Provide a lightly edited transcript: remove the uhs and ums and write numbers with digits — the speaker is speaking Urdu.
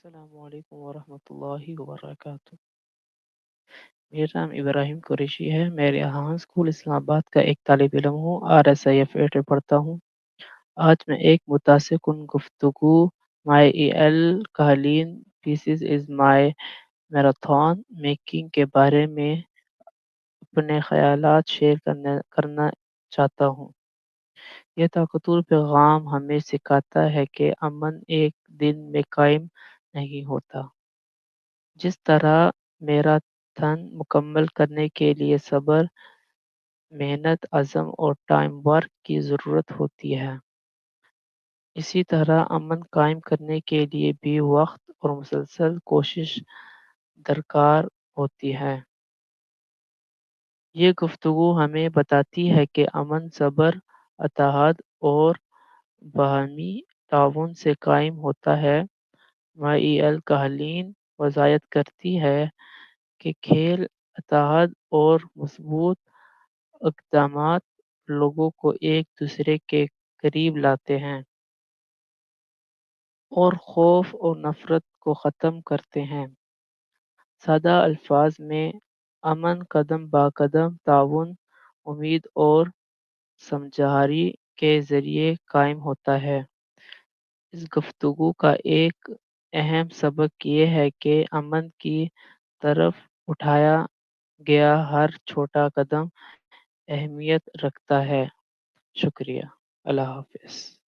السلام علیکم ورحمۃ اللہ وبرکاتہ۔ میرا نام ابراہیم قریشی ہے۔ میں ریحان اسکول اسلام آباد کا ایک طالب علم ہوں، RSIF 8 میں پڑھتا ہوں۔ آج میں ایک متاثر کن گفتگو مائی ایل کہلین پیسز از مائی میراتھن میکنگ کے بارے میں اپنے خیالات شیئر کرنا چاہتا ہوں۔ یہ طاقتور پیغام ہمیں سکھاتا ہے کہ امن ایک دن میں قائم نہیں ہوتا۔ جس طرح میراتھن مکمل کرنے کے لیے صبر، محنت، عزم اور ٹائم ورک کی ضرورت ہوتی ہے، اسی طرح امن قائم کرنے کے لیے بھی وقت اور مسلسل کوشش درکار ہوتی ہے۔ یہ گفتگو ہمیں بتاتی ہے کہ امن صبر، اتحاد اور باہمی تعاون سے قائم ہوتا ہے۔ مائی ایل کہلین وضاحت کرتی ہے کہ کھیل، اتحاد اور مضبوط اقدامات لوگوں کو ایک دوسرے کے قریب لاتے ہیں اور خوف اور نفرت کو ختم کرتے ہیں۔ سادہ الفاظ میں، امن قدم با قدم تعاون، امید اور سمجھداری کے ذریعے قائم ہوتا ہے۔ اس گفتگو کا ایک اہم سبق یہ ہے کہ امن کی طرف اٹھایا گیا ہر چھوٹا قدم اہمیت رکھتا ہے۔ شکریہ۔ اللہ حافظ۔